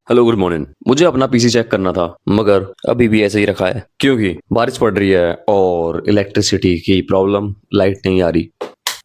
Hello good morning. मुझे अपना PC check करना था मगर अभी भी ऐसे ही रखा है क्योंकि बारिश पड़ रही है और इलेक्ट्रिसिटी की प्रॉब्लम, लाइट नहीं आ रही।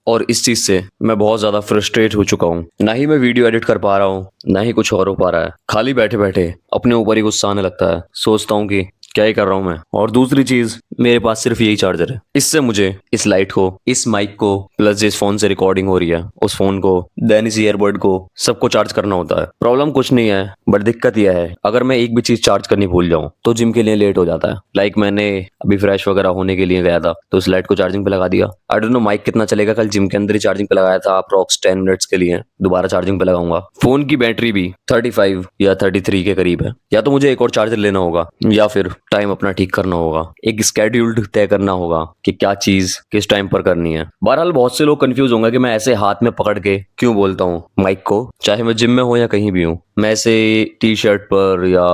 और इस चीज से मैं बहुत ज्यादा फ्रस्ट्रेट हो चुका हूँ। ना ही मैं वीडियो एडिट कर पा रहा हूँ, ना ही कुछ और हो पा रहा है। खाली बैठे बैठे अपने ऊपर ही गुस्सा आने लगता है। सोचता हूँ कि क्या ही कर रहा हूँ मैं। और दूसरी चीज, मेरे पास सिर्फ यही चार्जर है। इससे मुझे इस लाइट को, इस माइक को, प्लस जिस फोन से रिकॉर्डिंग हो रही है उस फोन को, देन इस ईयरबड को, सबको चार्ज करना होता है। प्रॉब्लम कुछ नहीं है, बट दिक्कत यह है अगर मैं एक भी चीज चार्ज करनी भूल जाऊं तो जिम के लिए लेट हो जाता है। लाइक मैंने अभी फ्रेश वगैरह होने के लिए गया था तो उस लाइट को चार्जिंग पे लगा दिया। आई डोंट नो माइक कितना चलेगा, कल जिम के अंदर ही चार्जिंग पे लगाया था अप्रॉक्स 10 मिनट्स के लिए। दोबारा चार्जिंग पे लगाऊंगा। फोन की बैटरी भी 35 या 33 के करीब है। या तो मुझे एक और चार्जर लेना होगा या फिर टाइम अपना ठीक करना होगा। एक स्केड्यूल्ड तय करना होगा कि क्या चीज किस टाइम पर करनी है। बहरहाल बहुत से लोग कंफ्यूज होंगे कि मैं ऐसे हाथ में पकड़ के क्यों बोलता हूँ माइक को, चाहे मैं जिम में हूँ या कहीं भी हूँ। मैं ऐसे टी शर्ट पर या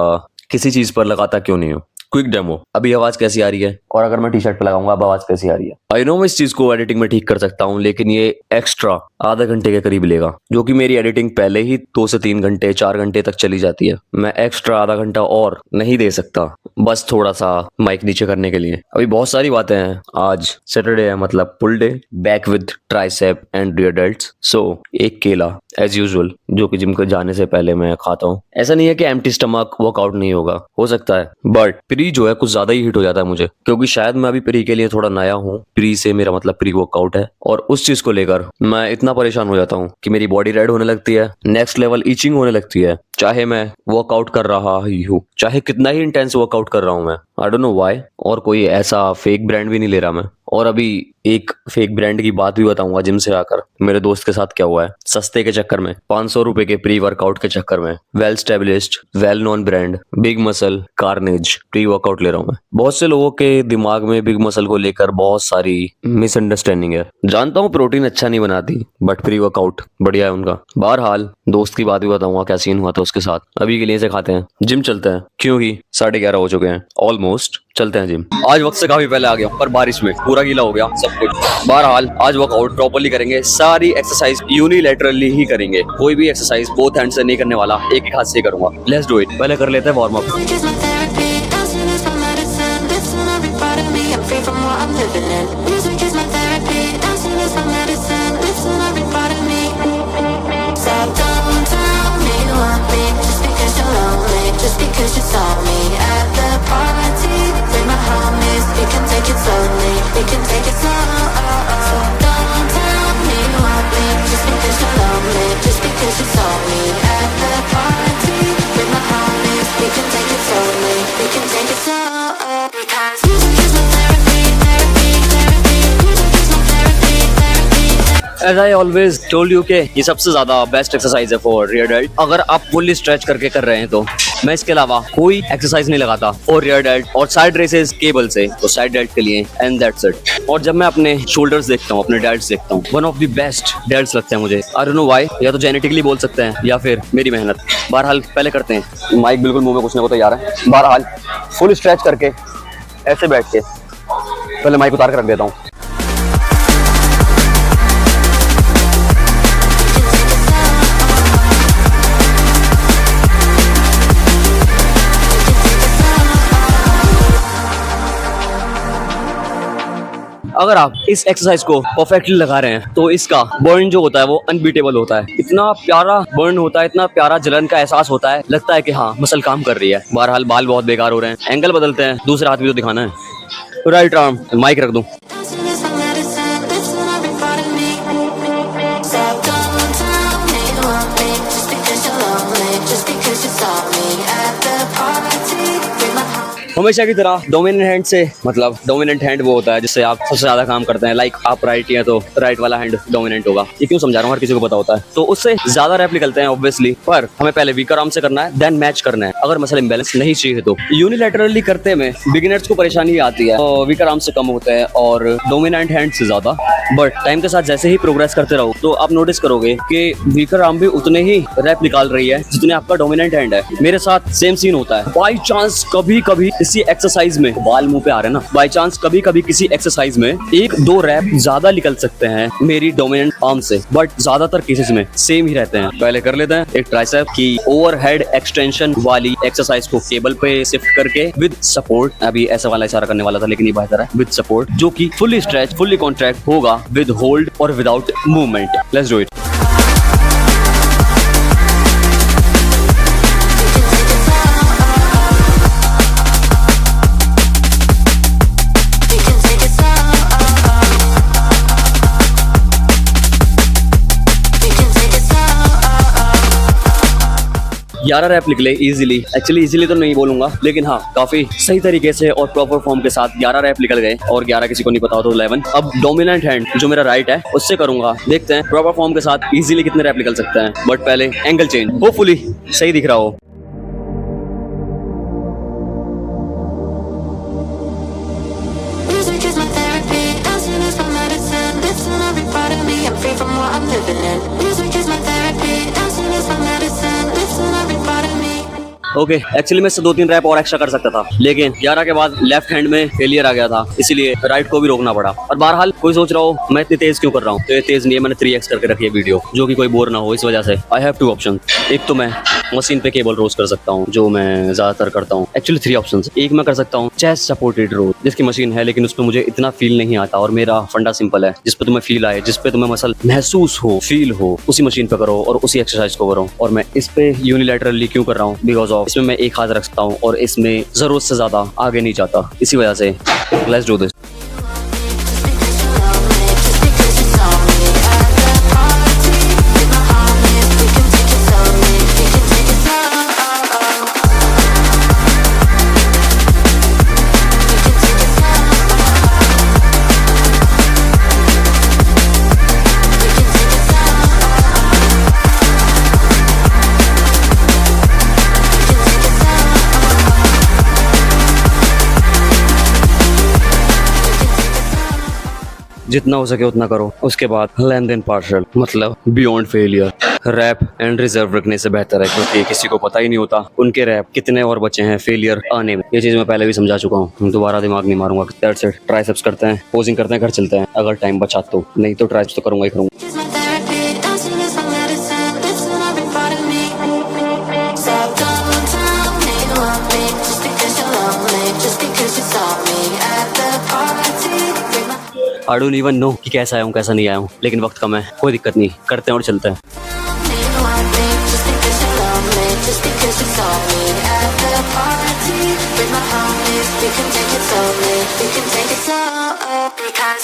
किसी चीज पर लगाता क्यों नहीं हूँ। क्विक डेमो, अभी आवाज कैसी आ रही है और अगर मैं टी शर्ट पे लगाऊंगा अब आवाज कैसी आ रही है। आई नो मैं इस चीज को एडिटिंग में ठीक कर सकता हूँ, लेकिन ये एक्स्ट्रा आधा घंटे के करीब लेगा, जो कि मेरी एडिटिंग पहले ही 2 से 3 घंटे 4 घंटे तक चली जाती है। मैं एक्स्ट्रा आधा घंटा और नहीं दे सकता बस थोड़ा सा माइक नीचे करने के लिए। अभी बहुत सारी बातें हैं। आज सैटरडे है, मतलब pull day, back with tricep and rear delts. So एक केला एज यूजुअल, जो कि जिम को जाने से पहले मैं खाता हूँ। ऐसा नहीं है कि एम्प्टी स्टमक वर्कआउट नहीं होगा, हो सकता है, बट प्री जो है कुछ ज्यादा ही हिट हो जाता है मुझे, क्योंकि शायद मैं अभी प्री के लिए थोड़ा नया हूँ। प्री से मेरा मतलब प्री वर्कआउट है और उस चीज को लेकर मैं इतना परेशान हो जाता हूँ कि मेरी बॉडी रेड होने लगती है, नेक्स्ट लेवल ईचिंग होने लगती है, चाहे मैं वर्कआउट कर रहा ही हूँ, चाहे कितना ही इंटेंस वर्कआउट कर रहा हूँ मैं। I don't know why. और कोई ऐसा फेक ब्रांड भी नहीं ले रहा मैं। और अभी एक फेक ब्रांड की बात भी बताऊंगा जिम से आकर मेरे दोस्त के साथ क्या हुआ है। सस्ते के चक्कर में, 500 रुपए के प्री वर्कआउट के चक्कर में, well established well known brand big muscle carnage pre workout ले रहा हूँ मैं। बहुत से लोगों के दिमाग में बिग मसल को लेकर बहुत सारी मिसअंडरस्टैंडिंग है। जानता हूँ प्रोटीन अच्छा नहीं बनाती, बट प्री वर्कआउट बढ़िया है उनका। बहरहाल दोस्त की बात भी बताऊंगा क्या सीन हुआ था उसके साथ। अभी के लिए से खाते हैं, जिम चलते हैं क्योंकि 11:30 हो चुके हैं ऑलमोस्ट। चलते हैं जिम। आज वक्त से काफी पहले आ गया पर बारिश में पूरा गीला हो गया सब कुछ। बहरहाल आज वर्कआउट प्रॉपर्ली करेंगे, सारी एक्सरसाइज यूनिलैटरली ही करेंगे। कोई भी एक्सरसाइज बोथ हैंड से नहीं करने वाला, एक हाथ से करूंगा। Let's do it. पहले कर लेते हैं warm up. Just because you saw me at the party with my homies, we can take it slowly, we can take it slow. So don't tell me you want me, just because you're lonely, just because you saw me at the party with my homies, we can take it slowly, we can take it slow. Because music is my therapy, therapy, therapy. Music is my therapy, therapy, therapy. As I always told you कि ये सबसे ज्यादा best exercise है for rear dealt. अगर आप fully stretch करके कर रहे हैं तो मैं इसके अलावा कोई एक्सरसाइज नहीं लगाता फॉर रियर डेल्ट। और साइड रेसेस केबल से तो साइड डेल्ट के लिए, एंड दैट्स इट। और जब मैं अपने शोल्डर्स देखता हूँ, अपने डेल्ट्स देखता हूँ, one of the best delts लगते हैं मुझे। आई डोंट नो व्हाई, या तो जेनेटिकली बोल सकते हैं या फिर मेरी मेहनत। बहरहाल पहले करते हैं। माइक बिल्कुल मुंह में घुसने को तैयार है। बहरहाल फुल स्ट्रेच करके ऐसे बैठ के पहले माइक उतार कर रख देता हूँ। अगर आप इस एक्सरसाइज को परफेक्टली लगा रहे हैं तो इसका बर्न जो होता है वो अनबीटेबल होता है। इतना प्यारा बर्न होता है, इतना प्यारा जलन का एहसास होता है, लगता है कि हाँ मसल काम कर रही है। बहरहाल बाल बहुत बेकार हो रहे हैं, एंगल बदलते हैं, दूसरा हाथ भी तो दिखाना है। राइट आर्म माइक रख दूं। Dancing is my medicine, listen every part of me. So don't tell me you want me, just because you're lonely, just because you saw me at the party with my homies. हमेशा की तरह dominant hand से, मतलब dominant hand वो होता है जिससे आप सबसे ज्यादा काम करते हैं। लाइक आप राइट है तो राइट वाला हैंड डोमिनेंट होगा। ये क्यों समझा रहा हूँ, हर किसी को पता होता है। तो उससे ज्यादा रैप निकलते हैं ऑब्वियसली, पर हमें पहले वीकर आर्म से करना है, देन मैच करना है। अगर मसल इंबैलेंस नहीं चाहिए तो यूनिलैटरली करते में बिगिनर्स को परेशानी आती है। वीकर आर्म से कम होते हैं और डोमिनेंट हैंड से ज्यादा। बट टाइम के साथ जैसे ही प्रोग्रेस करते रहो तो आप नोटिस करोगे कि वीकर आर्म भी उतने ही रैप निकाल रही है जितने आपका डोमिनेंट हैंड है। मेरे साथ सेम सीन होता है। बाई चांस कभी कभी इस किसी एक्सरसाइज में बाल मुंह पे आ रहे हैं ना, बाय चांस कभी कभी किसी एक्सरसाइज में 1-2 रैप ज्यादा निकल सकते हैं मेरी डोमिनेंट आर्म से, बट ज्यादातर केसेस में सेम ही रहते हैं। पहले कर लेते हैं एक ट्राइसेप की ओवरहेड एक्सटेंशन वाली एक्सरसाइज को टेबल पे शिफ्ट करके विद सपोर्ट। अभी ऐसा वाला इशारा करने वाला था लेकिन ये बेहतर है विद सपोर्ट, जो कि फुल्ली स्ट्रेच फुल्ली कॉन्ट्रैक्ट होगा विद होल्ड और without movement. Let's do it. ग्यारह रैप निकले इजीली, एक्चुअली इजीली तो नहीं बोलूंगा लेकिन हाँ काफी सही तरीके से और प्रॉपर फॉर्म के साथ 11 रैप निकल गए। और 11 किसी को नहीं पता हो तो 11। अब डोमिनेंट हैंड जो मेरा राइट है उससे करूंगा, देखते हैं प्रॉपर फॉर्म के साथ इजीली कितने रैप निकल सकते हैं। बट पहले एंगल चेंज, होपफुली सही दिख रहा हो। Music is my therapy, dancing is my medicine. Listen every part of me, I'm free from what I'm living in. Music is my therapy, dancing is my medicine. Listen every part of me. Okay actually मैं इससे 2-3 rap और extra कर सकता था लेकिन 11 के बाद left hand में फेलियर आ गया था, इसीलिए राइट को भी रोकना पड़ा। और बहरहाल कोई सोच रहा हो मैं इतनी तेज क्यों कर रहा हूँ, तो ये तेज नहीं है, मैंने 3x करके रखी है वीडियो जो कि कोई बोर ना हो इस वजह से। आई हैव 2 ऑप्शन, एक तो मैं मशीन पे केबल रोज कर सकता हूँ जो मैं ज्यादातर करता हूँ। एक्चुअली 3 ऑप्शन, एक मैं कर सकता हूँ चेस्ट सपोर्टेड रोज जिसकी मशीन है लेकिन उसमें मुझे इतना फील नहीं आता और मेरा फंडा सिंपल है, जिस पे तुम्हें फील आए, जिस पे तुम्हें मसल महसूस हो फील हो उसी मशीन पे करो और उसी एक्सरसाइज को करो। और मैं इस पे यूनिलैटरली क्यों कर रहा हूँ, बिकॉज ऑफ इसमें मैं एक हाथ रख सकता हूँ और इसमें जरूरत से ज्यादा आगे नहीं जाता, इसी वजह से लेट्स डू दिस। जितना हो सके उतना करो, उसके बाद लेन देन पार्शल मतलब beyond failure. Wrap and reserve रखने से बेहतर है क्योंकि किसी को पता ही नहीं होता उनके रैप कितने और बचे हैं फेलियर आने में। ये चीज मैं पहले भी समझा चुका हूँ, दोबारा दिमाग नहीं मारूंगा। That's it. ट्राइसेप्स करते हैं, पोजिंग करते हैं, घर चलते हैं अगर टाइम बचा तो, नहीं तो ट्राइसेप्स तो करूंगा ही करूंगा। Is my therapy, dancing is my medicine. Listen every part of me. So don't tell me you want me just because you're lonely, just because you saw me at the party. Bring my I don't even know कि कैसा आया हूँ कैसा नहीं आया हूँ, लेकिन वक्त कम है, कोई दिक्कत नहीं, करते हैं और चलते हैं। me you want me just because you're lonely, just because you saw me at the party. Bring my homies, we can take it slowly, we can take it slow because.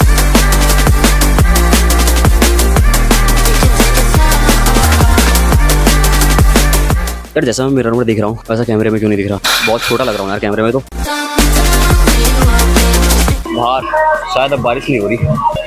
यार जैसा मैं मिरर में दिख रहा हूँ वैसा कैमरे में क्यों नहीं दिख रहा, बहुत छोटा लग रहा हूँ यार कैमरे में तो। बाहर शायद अब बारिश नहीं हो रही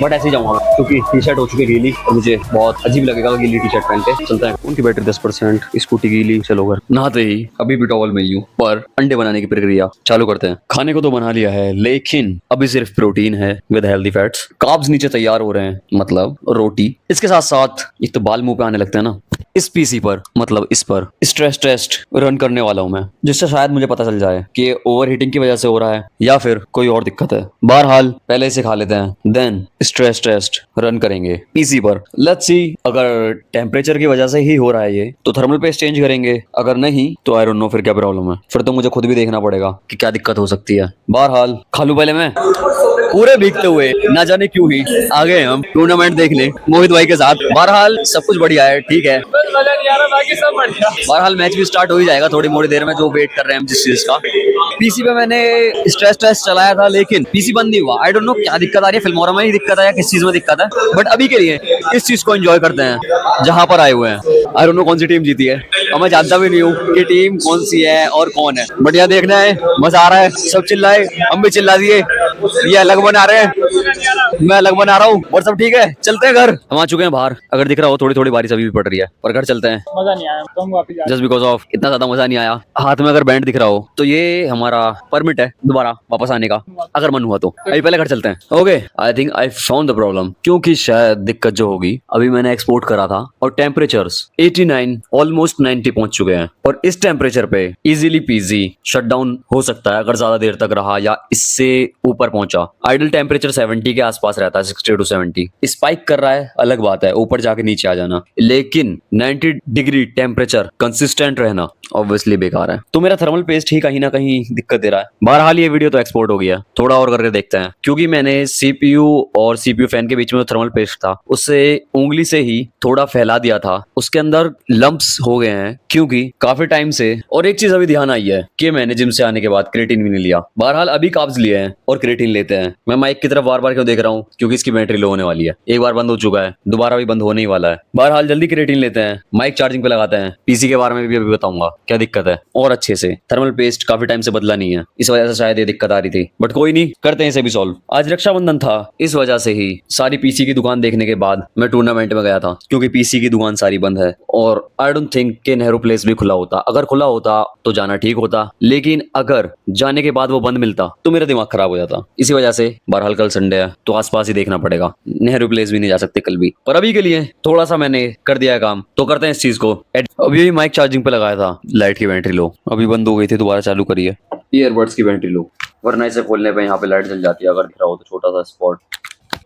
बट ऐसे ही जाऊंगा मैं क्योंकि टी शर्ट हो चुकी है गीली और मुझे बहुत अजीब लगेगा गीली टी शर्ट पहन के। चलते हैं। उनकी बैटरी 10%, स्कूटी गीली, चलो घर। नहाते ही अभी भी टॉवल में ही हूँ पर अंडे बनाने की प्रक्रिया चालू करते हैं। खाने को तो बना लिया है लेकिन अभी सिर्फ प्रोटीन है विद हेल्दी फैट्स। कार्ब्स नीचे तैयार हो रहे हैं मतलब रोटी। इसके साथ साथ एक तो बाल मुंह पे आने लगते हैं ना, इस पीसी पर मतलब इस पर स्ट्रेस टेस्ट रन करने वाला हूं मैं, जिससे शायद मुझे पता चल जाए कि ओवर हीटिंग की वजह से हो रहा है या फिर कोई और दिक्कत है। बहरहाल पहले इसे खा लेते हैं देन स्ट्रेस टेस्ट रन करेंगे पीसी पर। लेट्स सी अगर टेम्परेचर की वजह से ही हो रहा है ये तो थर्मल पेस्ट चेंज करेंगे, अगर नहीं तो आई डोंट नो फिर क्या प्रॉब्लम है, फिर तो मुझे खुद भी देखना पड़ेगा कि क्या दिक्कत हो सकती है। बहरहाल खा लूं पहले मैं, पूरे भीगते हुए ना जाने क्यों ही आ गए हम टूर्नामेंट देखने मोहित भाई के साथ। बहरहाल सब कुछ बढ़िया है, ठीक है, बहरहाल मैच भी स्टार्ट हो ही जाएगा थोड़ी मोड़ी देर में, जो वेट कर रहे हैं हम जिस चीज का। पीसी पे मैंने स्ट्रेस टेस्ट चलाया था लेकिन पीसी बंद नहीं हुआ। आई डोंट नो क्या दिक्कत आ रही है, फिल्मोरा में ही दिक्कत है या किस चीज में दिक्कत है, बट अभी के लिए इस चीज को एंजॉय करते हैं जहां पर आए हुए हैं। आई डोंट नो कौन सी टीम जीती है और मैं जानता भी नहीं हूँ कि टीम कौन सी है और कौन है, बट यहाँ देखना है, मजा आ रहा है, सब चिल्लाए, हम भी चिल्ला दिए, ये अलग बना रहे हैं, मैं अलग बना रहा हूँ और सब ठीक है, चलते हैं घर। हम आ चुके हैं बाहर, अगर दिख रहा हो थोड़ी थोड़ी बारिश अभी भी पड़ रही है पर घर चलते हैं मजा नहीं आया तो हम वापस जा जस्ट बिकॉज ऑफ इतना ज्यादा मजा नहीं आया। हाथ में अगर बैंड दिख रहा हो तो ये हमारा परमिट है दोबारा वापस आने का, अगर मन हुआ तो। अभी पहले घर चलते हैं। Okay, I think I found the problem, क्योंकि शायद दिक्कत जो होगी, अभी मैंने एक्सपोर्ट करा था और टेम्परेचर्स 89 ऑलमोस्ट 90 पहुंच चुके हैं और इस टेम्परेचर पे इजीली पीजी शट डाउन हो सकता है अगर ज्यादा देर तक रहा या इससे ऊपर पहुंचा। आइडल टेम्परेचर 70 के आसपास रहता है, 60 to 70। स्पाइक कर रहा है अलग बात है, ऊपर जाके नीचे आ जाना, लेकिन 90 डिग्री टेम्परेचर कंसिस्टेंट रहना ऑब्वियसली बेकार है। तो मेरा थर्मल पेस्ट ही कहीं ना कहीं दिक्कत दे रहा है। बहरहाल ये वीडियो तो एक्सपोर्ट हो गया, थोड़ा और करके देखते हैं, क्योंकि मैंने सीपीयू और सीपीयू फैन के बीच में जो थर्मल पेस्ट था उससे उंगली से ही थोड़ा फैला दिया था, उसके अंदर लंप्स हो गए हैं क्योंकि काफी टाइम से। और एक चीज अभी ध्यान आई है कि मैंने जिम से आने के बाद क्रेटिन भी नहीं लिया। बहरहाल अभी कार्ब्स लिए हैं और क्रेटिन लेते हैं। मैं माइक की तरफ बार बार क्यों देख रहा हूँ, क्योंकि इसकी बैटरी लो होने वाली है, एक बार बंद हो चुका है, दोबारा भी बंद होने ही वाला है। बहरहाल जल्दी क्रेटिन लेते हैं, माइक चार्जिंग पे लगाते हैं। पीसी के बारे में भी अभी बताऊंगा क्या दिक्कत है, और अच्छे से। थर्मल पेस्ट काफी टाइम से बदला नहीं है, इस वजह से शायद ये दिक्कत आ रही थी, बट कोई नहीं, करते हैं इसे भी सॉल्व। आज रक्षाबंधन था, इस वजह से ही सारी पीसी की दुकान देखने के बाद मैं टूर्नामेंट में गया था, क्योंकि पीसी की दुकान सारी बंद है। और आई डोंट थिंक कि नेहरू प्लेस भी खुला होता। अगर खुला होता तो जाना ठीक होता, लेकिन अगर जाने के बाद वो बंद मिलता तो मेरा दिमाग खराब हो जाता। इसी वजह से बहरहाल कल संडे है तो आसपास ही देखना पड़ेगा। नेहरू प्लेस भी नहीं जा सकते कल भी, पर अभी के लिए थोड़ा सा मैंने कर दिया है काम, तो करते हैं इस चीज को। अभी माइक चार्जिंग पे लगाया था, लाइट की बैटरी लो, अभी बंद हो गई थी, दोबारा चालू करी है। ईयरबड्स की बैटरी लो, वरना इसे खोलने पे यहाँ पे लाइट जल जाती है अगर दिख रहा हो तो छोटा सा स्पॉट।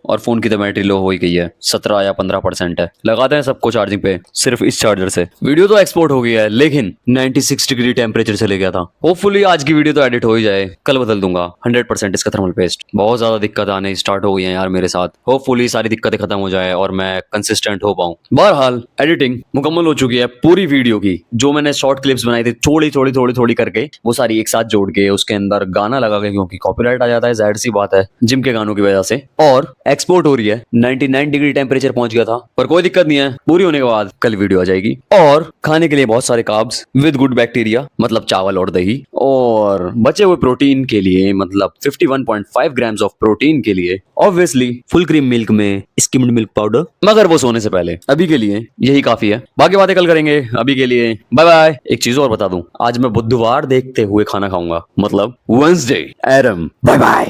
और फोन की तो बैटरी लो हो ही गई है, 17 या 15% है। लगाते हैं सबको चार्जिंग पे सिर्फ इस चार्जर से। वीडियो तो एक्सपोर्ट हो गया है, लेकिन 96 डिग्री टेम्परेचर चले गया था। होपफुली आज की वीडियो तो एडिट हो ही जाए, कल बदल दूंगा 100% इसका थर्मल पेस्ट। बहुत ज्यादा दिक्कत आने स्टार्ट हो गई है यार मेरे साथ। होपफुली सारी दिक्कतें खत्म हो जाए और मैं कंसिस्टेंट हो पाऊं। बहरहाल एडिटिंग मुकम्मल हो चुकी है पूरी वीडियो की। जो मैंने शॉर्ट क्लिप्स बनाई थी थोड़ी करके, वो सारी एक साथ जोड़ के उसके अंदर गाना लगा के, क्योंकि कॉपीराइट आ जाता है, जाहिर सी बात है जिम के गानों की वजह से। और एक्सपोर्ट हो रही है, 99 डिग्री टेम्परेचर पहुंच गया था, पर कोई दिक्कत नहीं है, पूरी होने के बाद कल वीडियो आ जाएगी। और खाने के लिए बहुत सारे कार्ब्स विद गुड बैक्टीरिया, मतलब चावल और दही, और बचे हुए प्रोटीन के लिए, मतलब 51.5 ग्राम्स ऑफ प्रोटीन के लिए ऑब्वियसली फुल क्रीम मिल्क में स्किम्ड मिल्क पाउडर, मगर वो सोने से पहले। अभी के लिए यही काफी है, बाकी बातें कल करेंगे। अभी के लिए बाय बाय। एक चीज और बता दूं, आज मैं बुधवार देखते हुए खाना खाऊंगा, मतलब वेडनेसडे। Adam bye bye.